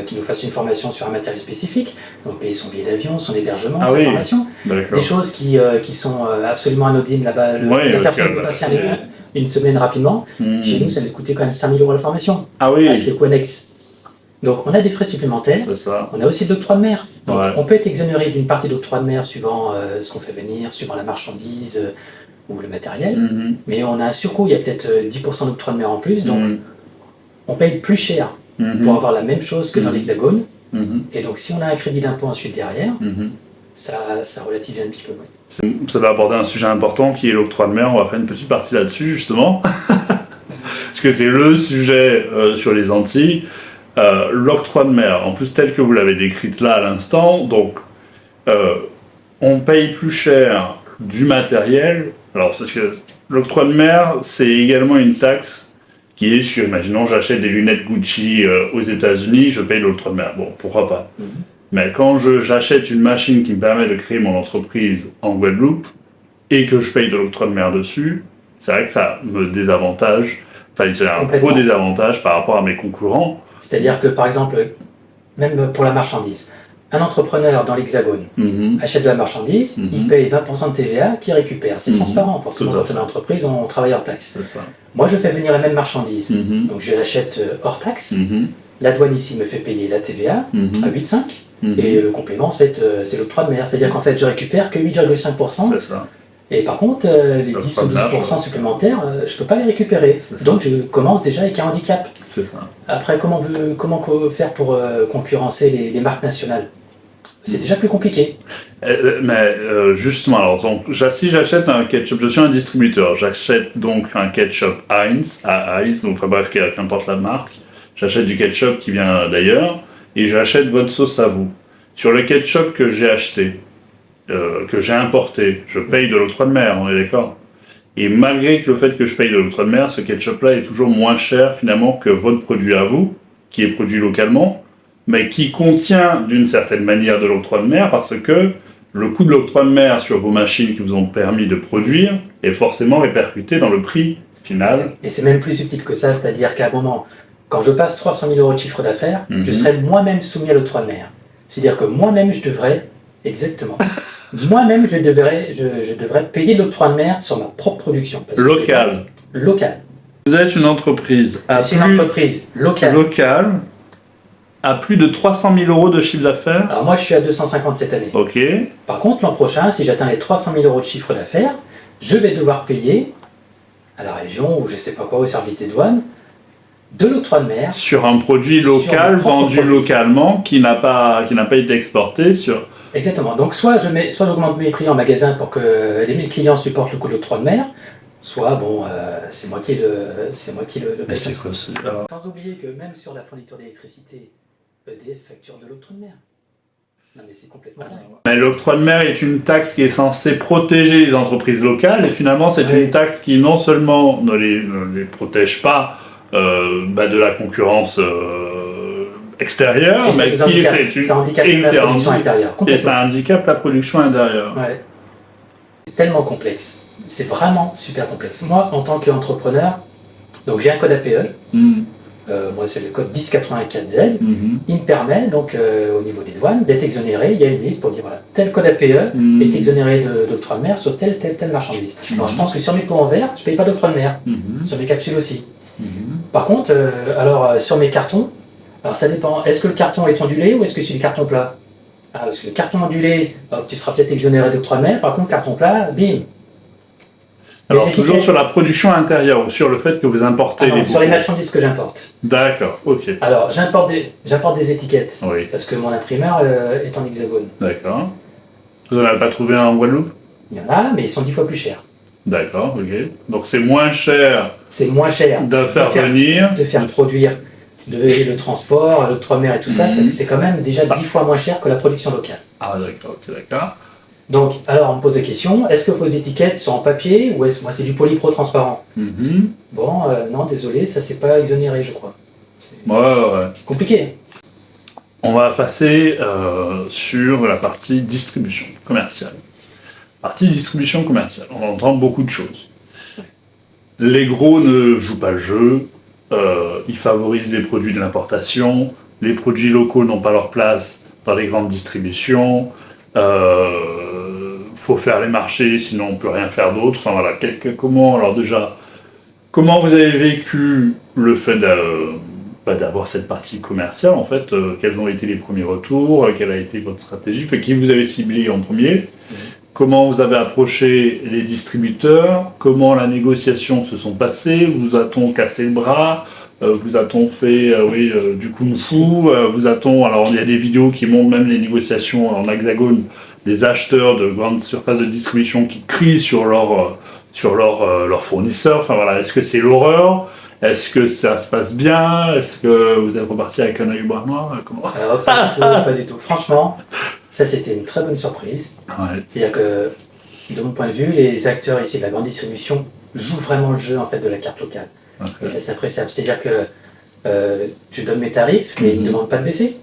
qu'il nous fasse une formation sur un matériel spécifique. Donc, payer son billet d'avion, son hébergement, sa formation. Des choses qui sont absolument anodines là-bas. La personne peut passer une semaine rapidement. Chez nous, ça nous coûtait quand même 5 000 euros la formation. Avec les coûts annexes. Donc, on a des frais supplémentaires. On a aussi l'octroi de mer. Donc, on peut être exonéré d'une partie d'octroi de mer suivant ce qu'on fait venir, suivant la marchandise ou le matériel, mais on a un surcoût, il y a peut-être 10% d'octroi de mer en plus, donc on paye plus cher pour avoir la même chose que dans l'hexagone, et donc si on a un crédit d'impôt ensuite derrière, ça relativise un petit peu. Ça va aborder un sujet important qui est l'octroi de mer, on va faire une petite partie là-dessus justement, parce que c'est le sujet sur les Antilles, l'octroi de mer, en plus tel que vous l'avez décrite là à l'instant, donc on paye plus cher du matériel. Alors, parce que l'octroi de mer, c'est également une taxe qui est sur, imaginons, j'achète des lunettes Gucci aux États-Unis, je paye l'octroi de mer. Bon, pourquoi pas. Mais quand j'achète une machine qui me permet de créer mon entreprise en Guadeloupe et que je paye de l'octroi de mer dessus, c'est vrai que ça me désavantage. Enfin, c'est un gros désavantage par rapport à mes concurrents. C'est-à-dire que, par exemple, même pour la marchandise, un entrepreneur dans l'hexagone achète de la marchandise, il paye 20% de TVA qu'il récupère. C'est transparent, forcément, quand on est en entreprise, on travaille hors taxe. Moi, je fais venir la même marchandise, donc je l'achète hors taxe. La douane ici me fait payer la TVA à 8,5%, et le complément, en fait, c'est l'octroi de mer. C'est-à-dire qu'en fait, je récupère que 8,5%. Et par contre, les 10 ou 12% supplémentaires, je ne peux pas les récupérer. Donc, je commence déjà avec un handicap. Après, comment faire pour concurrencer les marques nationales ? C'est déjà plus compliqué. Mais justement, alors, donc, si j'achète un ketchup, je suis un distributeur, j'achète donc un ketchup Heinz, donc enfin bref, qu'importe la marque, j'achète du ketchup qui vient d'ailleurs, et j'achète votre sauce à vous. Sur le ketchup que j'ai acheté, que j'ai importé, je paye de l'octroi de mer, on est d'accord ? Et malgré que le fait que je paye de l'octroi de mer, ce ketchup-là est toujours moins cher finalement que votre produit à vous, qui est produit localement, mais qui contient d'une certaine manière de l'octroi de mer parce que le coût de l'octroi de mer sur vos machines qui vous ont permis de produire est forcément répercuté dans le prix final. Et c'est même plus subtil que ça, c'est-à-dire qu'à un moment, quand je passe 300 000 euros de chiffre d'affaires, je serai moi-même soumis à l'octroi de mer. C'est-à-dire que moi-même, je devrais, exactement, Moi-même, je devrais payer de l'octroi de mer sur ma propre production. Local. Local. Vous êtes une entreprise. Je suis une entreprise locale. Locale. À plus de 300 000 euros de chiffre d'affaires. Alors moi, je suis à 250 cette année. Ok. Par contre, l'an prochain, si j'atteins les 300 000 euros de chiffre d'affaires, je vais devoir payer à la région ou je sais pas quoi, au service des douanes, de l'octroi de mer. Sur un produit local, vendu localement, qui n'a pas été exporté sur... Exactement. Donc soit j'augmente mes prix en magasin pour que mes clients supportent le coût de l'octroi de mer, soit c'est moi qui le paye. Sans oublier que même sur la fourniture d'électricité, EDF facture de l'octroi de mer. Non mais c'est complètement dingue. Mais l'octroi de mer est une taxe qui est censée protéger les entreprises locales et finalement c'est une taxe qui non seulement ne les protège pas de la concurrence extérieure, mais ça handicape la production intérieure. Et ça handicape la production intérieure. Ouais. C'est tellement complexe. C'est vraiment super complexe. Moi, en tant qu'entrepreneur, donc j'ai un code APE. Moi, c'est le code 1084Z. Il me permet, donc, au niveau des douanes, d'être exonéré. Il y a une liste pour dire, voilà, tel code APE est exonéré d'octroi de mer sur telle marchandise. Alors, je pense que sur mes pots en verre, je ne paye pas d'octroi de mer. Sur mes capsules aussi. Par contre, sur mes cartons, alors ça dépend. Est-ce que le carton est ondulé ou est-ce que c'est du carton plat? Parce que le carton ondulé, tu seras peut-être exonéré d'octroi de mer. Par contre, carton plat, bim. Alors, toujours sur la production intérieure ou sur le fait que vous importez les sur les marchandises que j'importe. D'accord, ok. Alors, j'importe des étiquettes, oui. Parce que mon imprimeur est en hexagone. D'accord. Vous n'en avez pas trouvé un en Guadeloupe? Il y en a, mais ils sont 10 fois plus chers. D'accord, ok. Donc c'est moins cher. C'est moins cher de faire produire, le transport, l'octroi de mer et tout ça, c'est quand même déjà 10 fois moins cher que la production locale. Ah d'accord, ok, d'accord. Donc, alors on me pose la question, est-ce que vos étiquettes sont en papier ou est-ce moi c'est du polypro transparent? Bon, non, désolé, ça c'est pas exonéré, je crois. Ouais. Compliqué. On va passer sur la partie distribution commerciale. Partie distribution commerciale, on entend beaucoup de choses. Les gros ne jouent pas le jeu, ils favorisent les produits de l'importation, les produits locaux n'ont pas leur place dans les grandes distributions, faut faire les marchés, sinon on peut rien faire d'autre. Enfin voilà, comment vous avez vécu le fait d'avoir cette partie commerciale en fait, quels ont été les premiers retours, quelle a été votre stratégie, qui vous avez ciblé en premier, comment vous avez approché les distributeurs, comment la négociation se sont passées, vous a-t-on cassé le bras, vous a-t-on fait du kung-fu, alors il y a des vidéos qui montrent même les négociations en hexagone, des acheteurs de grandes surfaces de distribution qui crient sur leur fournisseurs. Enfin voilà, est-ce que c'est l'horreur? Est-ce que ça se passe bien? Est-ce que vous êtes reparti avec un œil au bras noir? Comment? Pas du tout. Franchement, ça c'était une très bonne surprise. Ouais. C'est-à-dire que, de mon point de vue, les acteurs ici de la grande distribution jouent vraiment le jeu en fait de la carte locale. Okay. Et ça c'est appréciable. C'est-à-dire que je donne mes tarifs, mais ils ne me demandent pas de baisser.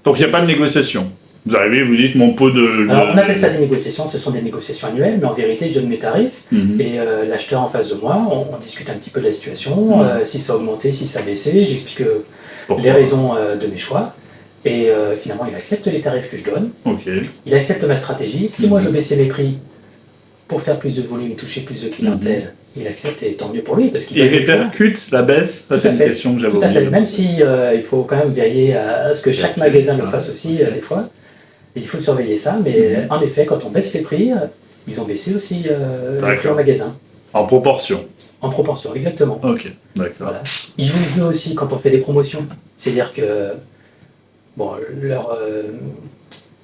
Donc il n'y a pas de négociation. Vous arrivez, vous dites mon pot de... Alors on appelle ça des négociations, ce sont des négociations annuelles, mais en vérité je donne mes tarifs et l'acheteur en face de moi, on discute un petit peu de la situation, si ça a augmenté, si ça a baissé, j'explique les raisons de mes choix et finalement il accepte les tarifs que je donne, il accepte ma stratégie. Si moi je baissais mes prix pour faire plus de volume, toucher plus de clientèle, il accepte et tant mieux pour lui. Parce qu'il répercute la baisse? Ça, c'est une question que j'avais oubliée. Tout à fait, même si il faut quand même veiller à ce que chaque magasin le fasse aussi des fois. Et il faut surveiller ça, mais en effet, quand on baisse les prix, ils ont baissé aussi les prix en magasin. En proportion? En proportion, exactement. Ok, d'accord. Voilà. Ils jouent le jeu aussi quand on fait des promotions. C'est-à-dire que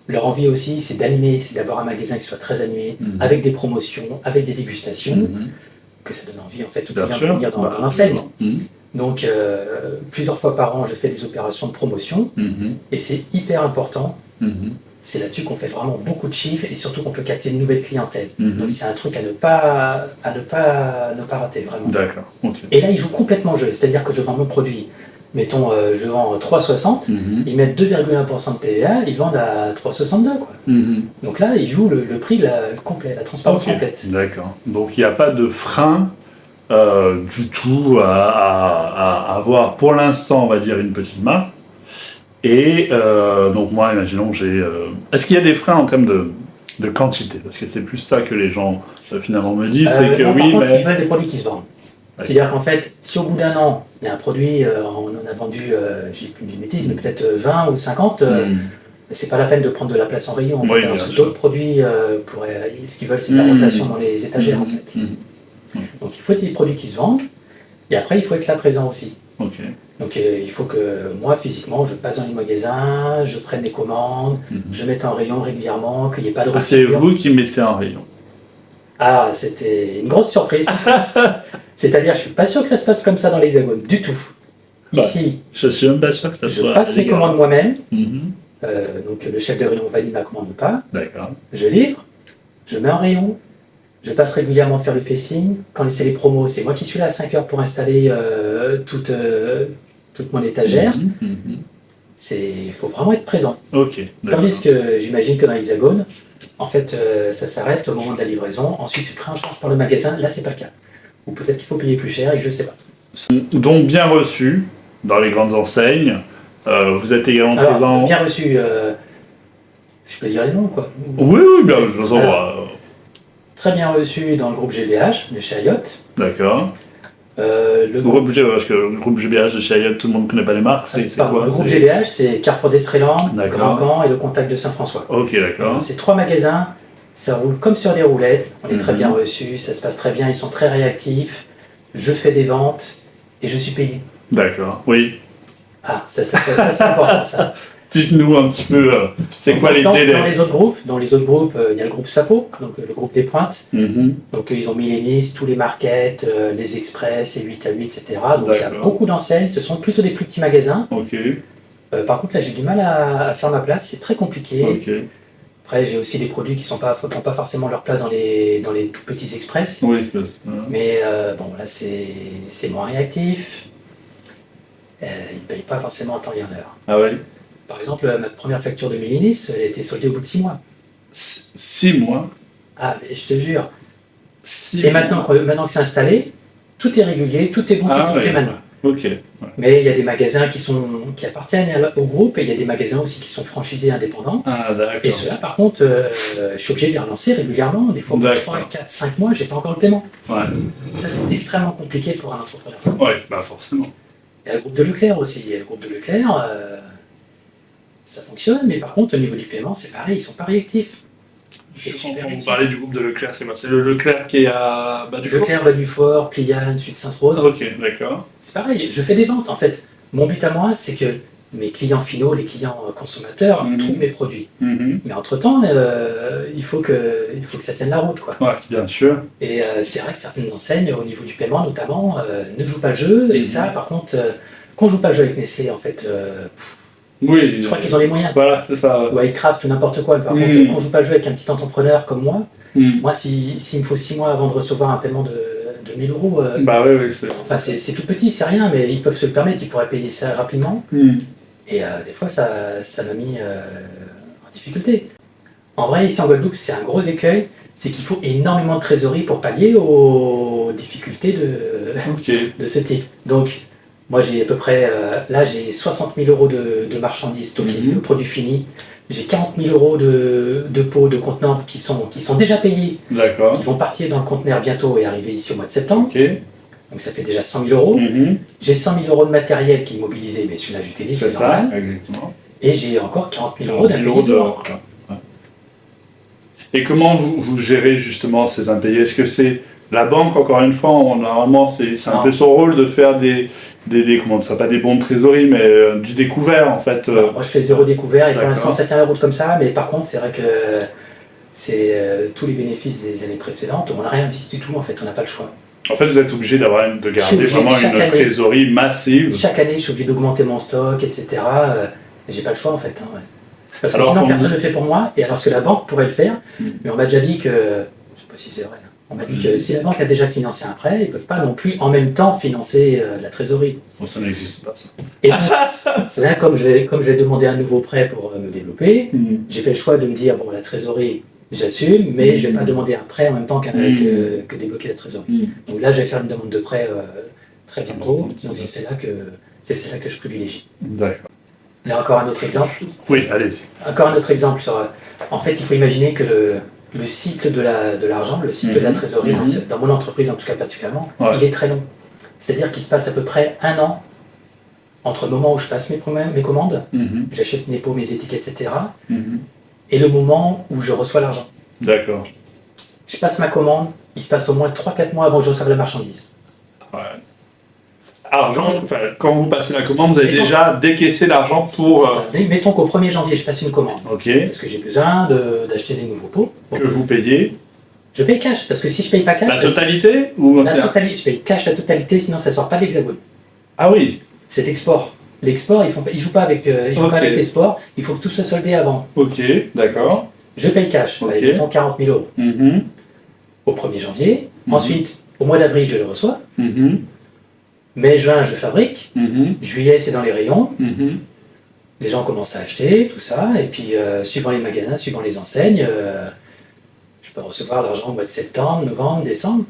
leur envie aussi, c'est d'animer, c'est d'avoir un magasin qui soit très animé, avec des promotions, avec des dégustations, que ça donne envie en fait aux clients de venir dans l'enseigne. Donc, plusieurs fois par an, je fais des opérations de promotion, et c'est hyper important. C'est là-dessus qu'on fait vraiment beaucoup de chiffres et surtout qu'on peut capter une nouvelle clientèle. Donc c'est un truc à ne pas rater vraiment. D'accord. Okay. Et là ils jouent complètement le jeu, c'est-à-dire que je vends mon produit, mettons je vends 3,60, ils mettent 2,1% de TVA, ils vendent à 3,62 quoi. Donc là ils jouent le prix complet, la transparence complète. D'accord. Donc il n'y a pas de frein du tout à avoir pour l'instant on va dire une petite marge. Et donc moi, imaginons que j'ai... Est-ce qu'il y a des freins en termes de quantité? Parce que c'est plus ça que les gens finalement me disent, c'est que non, oui, par contre, mais... ils veulent des produits qui se vendent. Ouais. C'est-à-dire qu'en fait, si au bout d'un an, il y a un produit, on en a vendu, je dis plus d'une bêtise, mais peut-être 20 ou 50, c'est pas la peine de prendre de la place en rayon. En fait, parce que d'autres produits, ce qu'ils veulent, c'est de la rotation dans les étagères, en fait. Donc il faut des produits qui se vendent, et après, il faut être là présent aussi. Okay. Donc il faut que moi, physiquement, je passe dans les magasins, je prenne les commandes, je mette en rayon régulièrement, qu'il n'y ait pas de rupture. C'est vous qui mettez en rayon? Ah, c'était une grosse surprise. C'est-à-dire, je suis pas sûr que ça se passe comme ça dans l'Hexagone, du tout. Ici, je suis même pas sûr que ça soit... Je passe mes commandes moi-même. Donc le chef de rayon valide ma commande ou pas. D'accord. Je livre, je mets en rayon, je passe régulièrement faire le facing. Quand c'est les promos, c'est moi qui suis là à 5 heures pour installer toute mon étagère. Il faut vraiment être présent. Okay, tandis que j'imagine que dans l'Hexagone, en fait, ça s'arrête au moment de la livraison. Ensuite, c'est pris en charge par le magasin. Là, c'est pas le cas. Ou peut-être qu'il faut payer plus cher et je sais pas. Donc bien reçu dans les grandes enseignes. Vous êtes également présent. Bien reçu. Je peux dire les noms, quoi. Oui, bien. Très bien reçu dans le groupe GBH, de chez Ayotte. D'accord. Le groupe GBH, parce que le groupe GBH de chez Ayotte, tout le monde ne connaît pas les marques. C'est quoi? Le groupe GBH, c'est Carrefour d'Estréland, Grand Camp et le Contact de Saint-François. Ok, d'accord. C'est 3 magasins. Ça roule comme sur des roulettes, on est très bien reçus, ça se passe très bien, ils sont très réactifs, je fais des ventes et je suis payé. D'accord, oui. Ah, ça c'est important ça. Dites-nous un petit peu, c'est quoi les délais? Dans les autres groupes, il y a le groupe Safo, donc le groupe des pointes. Donc ils ont mis les Nice, tous les markets, les Express, les 8 à 8, etc. Donc il y a beaucoup d'enseignes, ce sont plutôt des plus petits magasins. Ok. Par contre là j'ai du mal à faire ma place, c'est très compliqué. Ok. Après, j'ai aussi des produits qui n'ont pas forcément leur place dans les tout petits express. Oui, c'est ça. Mais bon, là, c'est moins réactif. Ils ne payent pas forcément en temps et en heure. Ah ouais? Par exemple, ma première facture de Mélinis, elle a été soldée au bout de 6 mois. 6 mois? Ah, mais je te jure. Et maintenant que c'est installé, tout est régulier, tout est bon, tout est maintenant. Ok. Mais il y a des magasins qui appartiennent au groupe et il y a des magasins aussi qui sont franchisés indépendants. Ah, d'accord. Et ceux-là, par contre, je suis obligé de les relancer régulièrement. Des fois, 3, 4, 5 mois, j'ai pas encore le paiement. Ouais. Ça, c'est extrêmement compliqué pour un entrepreneur. Ouais, bah forcément. Il y a le groupe de Leclerc aussi. Il y a le groupe de Leclerc, ça fonctionne, mais par contre, au niveau du paiement, c'est pareil, ils sont pas réactifs. Vous parlez du groupe de Leclerc, c'est quoi? C'est le Leclerc qui est à Bas-du-Fort? Leclerc, Bas-du-Fort, Pliane, Suite Sainte-Rose. Ok, d'accord. C'est pareil, je fais des ventes en fait. Mon but à moi, c'est que mes clients finaux, les clients consommateurs, trouvent mes produits. Mais entre-temps, il faut que ça tienne la route, quoi. Ouais, bien sûr. Et c'est vrai que certaines enseignes, au niveau du paiement notamment, ne jouent pas le jeu. Et ça, par contre, quand on joue pas le jeu avec Nestlé, en fait... oui, je crois qu'ils ont les moyens. Voilà, c'est ça. Ou avec Kraft ou n'importe quoi. Par contre, quand on joue pas le jeu avec un petit entrepreneur comme moi, moi, s'il me faut 6 mois avant de recevoir un paiement de 1000 euros, bah oui, c'est... Enfin, c'est tout petit, c'est rien, mais ils peuvent se le permettre, ils pourraient payer ça rapidement. Et des fois, ça m'a mis en difficulté. En vrai, ici en Guadeloupe, c'est un gros écueil, c'est qu'il faut énormément de trésorerie pour pallier aux difficultés de ce type. Donc, moi, j'ai à peu près, là, j'ai 60 000 euros de marchandises stockées, de produits finis. J'ai 40 000 euros de pots, de conteneurs qui sont déjà payés. D'accord. Qui vont partir dans le conteneur bientôt et arriver ici au mois de septembre. Okay. Donc ça fait déjà 100 000 euros. J'ai 100 000 euros de matériel qui est mobilisé, mais celui-là, j'utilise, c'est normal. Exactement. Et j'ai encore 40 000 euros d'impayés dehors. Ouais. Et comment vous gérez justement ces impayés? Est-ce que c'est la banque, encore une fois, normalement, c'est un peu son rôle de faire comment ça, pas des bons de trésorerie, mais du découvert en fait. Moi je fais 0 découvert et pour l'instant ça tient la route comme ça, mais par contre c'est vrai que c'est tous les bénéfices des années précédentes, on n'a rien investi du tout en fait, on n'a pas le choix. En fait vous êtes obligé de garder vraiment une trésorerie massive. Chaque année je suis obligé d'augmenter mon stock, etc. J'ai pas le choix en fait. Hein, ouais. Parce que sinon personne ne le fait pour moi, et alors que la banque pourrait le faire, mais on m'a déjà dit que, je sais pas si c'est vrai, on m'a dit que si la banque a déjà financé un prêt, ils ne peuvent pas non plus en même temps financer de la trésorerie. Bon, ça n'existe pas, ça. Et donc, là, comme je vais demander un nouveau prêt pour me développer, j'ai fait le choix de me dire, bon, la trésorerie, j'assume, mais je ne vais pas demander un prêt en même temps que débloquer la trésorerie. Donc là, je vais faire une demande de prêt très bientôt, donc c'est là que je privilégie. D'accord. Là, encore un autre exemple. Oui, allez-y. Encore un autre exemple. En fait, il faut imaginer que le cycle de l'argent, le cycle de la trésorerie, dans mon entreprise en tout cas particulièrement, il est très long. C'est-à-dire qu'il se passe à peu près 1 an entre le moment où je passe mes commandes, j'achète mes pots, mes étiquettes, etc., et le moment où je reçois l'argent. D'accord. Je passe ma commande, il se passe au moins 3-4 mois avant que je reçoive la marchandise. Ouais. Argent, quand vous passez la commande, vous avez déjà décaissé l'argent pour... Mettons qu'au 1er janvier, je passe une commande. Ok. Parce que j'ai besoin d'acheter des nouveaux pots. Que vous payez. Je paye cash, parce que si je paye pas cash... La totalité ou la totalité, je paye cash la totalité, sinon ça sort pas de l'Hexagone. Ah oui. C'est l'export. L'export, ils jouent pas avec les sports, il faut que tout soit soldé avant. Ok, d'accord. Je paye cash, mettons 40 000 € au 1er janvier. Ensuite, au mois d'avril, je le reçois. Mai, juin, je fabrique. Juillet, c'est dans les rayons. Les gens commencent à acheter, tout ça. Et puis, suivant les magasins, suivant les enseignes, je peux recevoir l'argent au mois de septembre, novembre, décembre.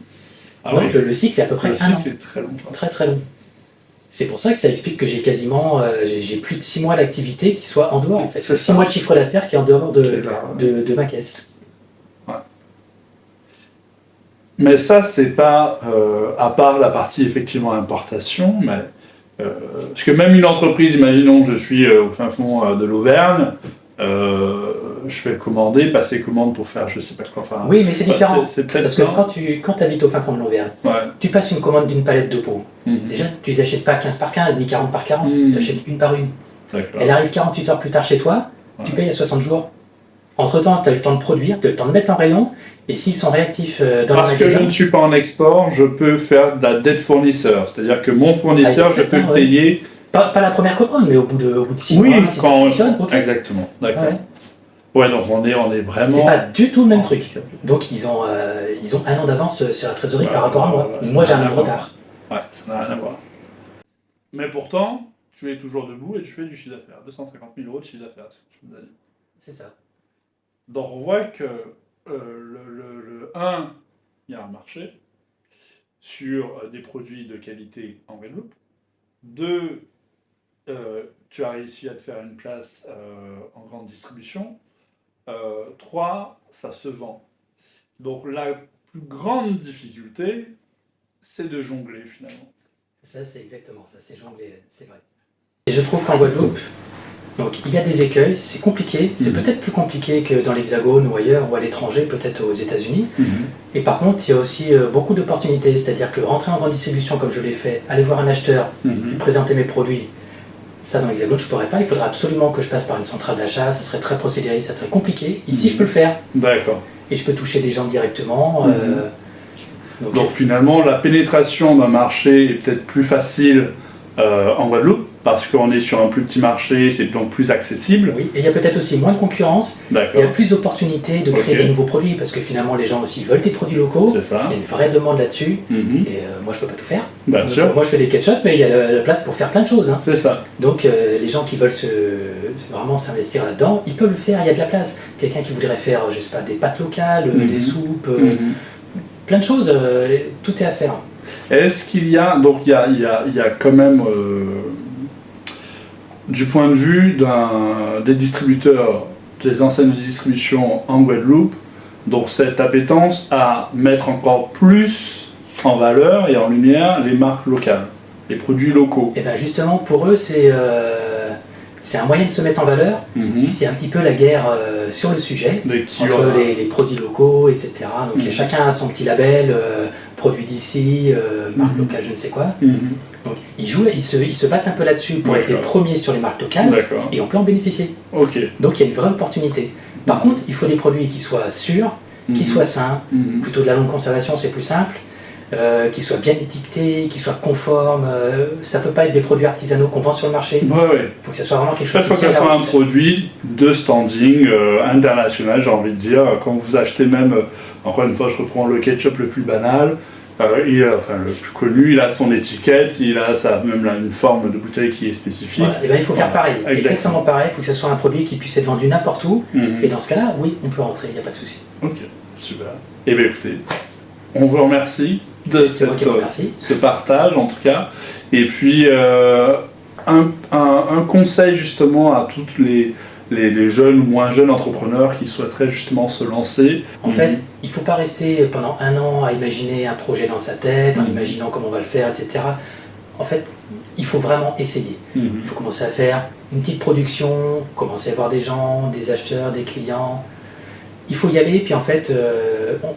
Donc, le cycle est à peu près 1 an. Le cycle est très long. Très, très long. C'est pour ça que ça explique que j'ai quasiment j'ai plus de 6 mois d'activité qui soit en dehors, en fait. C'est 6 mois de chiffre d'affaires qui est en dehors de ma caisse. Ouais. Mais ça, c'est pas, à part la partie effectivement importation, mais parce que même une entreprise, imaginons que je suis au fin fond de l'Auvergne, je vais commander, passer commande pour faire je sais pas quoi. Enfin, oui, mais c'est différent. C'est parce que quand tu habites au fin fond de l'Auvergne, tu passes une commande d'une palette de pots. Déjà, tu les achètes pas 15 par 15 ni 40 par 40, tu achètes une par une. Elle arrive 48 heures plus tard chez toi, tu payes à 60 jours. Entre-temps, tu as le temps de produire, tu as le temps de mettre en rayon, et s'ils sont réactifs dans le magasin... Parce que je ne suis pas en export, je peux faire de la dette fournisseur. C'est-à-dire que mon fournisseur, je peux le payer... Pas la première commande, mais au bout de 6 mois, si ça fonctionne. Okay. Exactement, d'accord. Ouais, donc on est vraiment... C'est pas du tout le même truc. Donc ils ont 1 an d'avance sur la trésorerie par rapport à moi. Moi, j'ai un an de retard. Ouais, ça n'a rien à voir. Mais pourtant, tu es toujours debout et tu fais du chiffre d'affaires. 250 000 € de chiffre d'affaires, c'est ça. Donc on voit que le 1, il y a un marché sur des produits de qualité en Guadeloupe. 2, tu as réussi à te faire une place en grande distribution. 3, ça se vend. Donc la plus grande difficulté, c'est de jongler finalement. Ça, c'est exactement ça, c'est jongler, c'est vrai. Et je trouve qu'en Guadeloupe, donc il y a des écueils, c'est compliqué, c'est peut-être plus compliqué que dans l'Hexagone ou ailleurs, ou à l'étranger, peut-être aux États-Unis. Et par contre, il y a aussi beaucoup d'opportunités, c'est-à-dire que rentrer en grande distribution comme je l'ai fait, aller voir un acheteur, lui présenter mes produits, ça dans l'Hexagone je ne pourrais pas, il faudrait absolument que je passe par une centrale d'achat, ça serait très procédurier, ça serait très compliqué. Ici, je peux le faire. D'accord. Et je peux toucher des gens directement. Donc finalement, la pénétration d'un marché est peut-être plus facile en Guadeloupe, parce qu'on est sur un plus petit marché, c'est donc plus accessible. Oui, et il y a peut-être aussi moins de concurrence, il y a plus d'opportunités de créer des nouveaux produits, parce que finalement les gens aussi veulent des produits locaux, c'est ça. Il y a une vraie demande là-dessus, et moi je peux pas tout faire. Bien sûr. Moi je fais des ketchup, mais il y a la place pour faire plein de choses. Hein. C'est ça. Donc les gens qui veulent vraiment s'investir là-dedans, ils peuvent le faire, il y a de la place. Quelqu'un qui voudrait faire, je sais pas, des pâtes locales, des soupes, plein de choses, tout est à faire. Est-ce qu'il y a, donc il y a quand même, du point de vue des distributeurs, des enseignes de distribution en Guadeloupe, donc cette appétence à mettre encore plus en valeur et en lumière les marques locales, les produits locaux. Et bien justement, pour eux, c'est un moyen de se mettre en valeur. C'est un petit peu la guerre sur le sujet, entre les produits locaux, etc. Donc chacun a son petit label, produit d'ici, marque locale, je ne sais quoi. Donc ils se battent un peu là-dessus pour être les premiers sur les marques locales, et on peut en bénéficier. Donc il y a une vraie opportunité. Par contre, il faut des produits qui soient sûrs, qui soient sains, plutôt de la longue conservation, c'est plus simple. Qui soient bien étiquetés, qui soient conformes. Ça peut pas être des produits artisanaux qu'on vend sur le marché. Il faut que ça soit vraiment quelque chose. Il faut que ça soit un produit de standing international, j'ai envie de dire. Quand vous achetez même, encore une fois, je reprends le ketchup le plus banal, le plus connu, il a son étiquette, il a même une forme de bouteille qui est spécifique. Voilà. Et ben, il faut faire pareil, exactement pareil. Il faut que ce soit un produit qui puisse être vendu n'importe où. Et dans ce cas-là, oui, on peut rentrer, il n'y a pas de souci. Ok, super. Et bien écoutez, on vous remercie de ce partage en tout cas. Et puis un un conseil justement à tous les jeunes ou moins jeunes entrepreneurs qui souhaiteraient justement se lancer. En fait, il ne faut pas rester pendant 1 an à imaginer un projet dans sa tête, en imaginant comment on va le faire, etc. En fait, il faut vraiment essayer. Il faut commencer à faire une petite production, commencer à voir des gens, des acheteurs, des clients. Il faut y aller, puis en fait,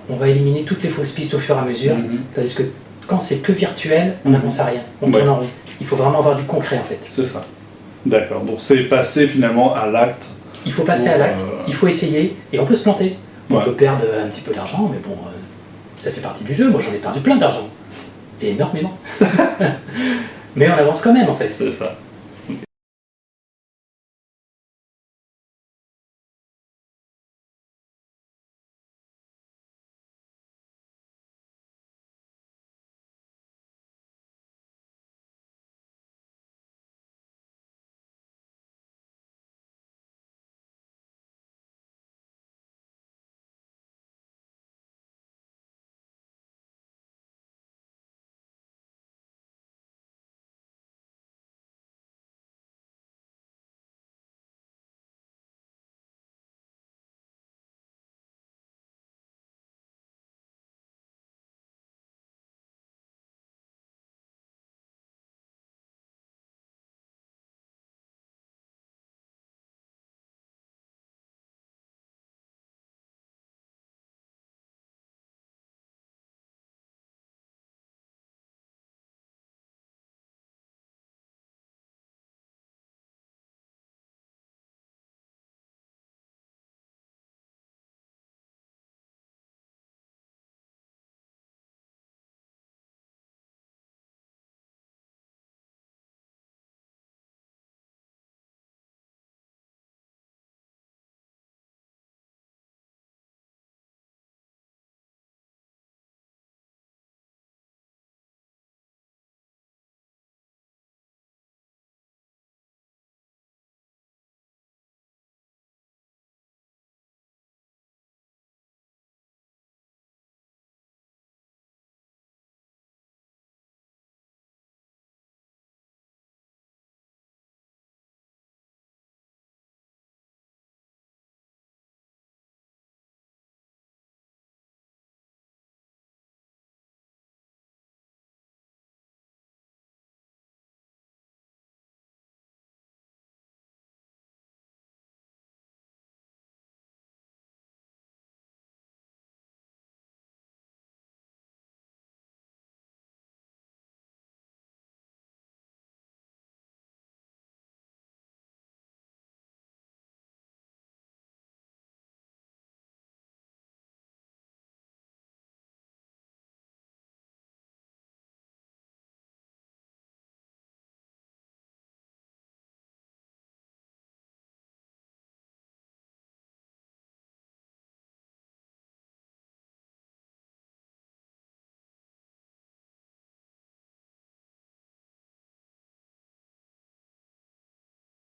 on va éliminer toutes les fausses pistes au fur et à mesure. Tandis que quand c'est que virtuel, on n'avance à rien, on tourne en rond. Il faut vraiment avoir du concret en fait. C'est ça. D'accord, donc c'est passer finalement à l'acte. Il faut passer à l'acte, il faut essayer, et on peut se planter. On peut perdre un petit peu d'argent, mais bon, ça fait partie du jeu. Moi j'en ai perdu plein d'argent. Et énormément. Mais on avance quand même en fait. C'est ça.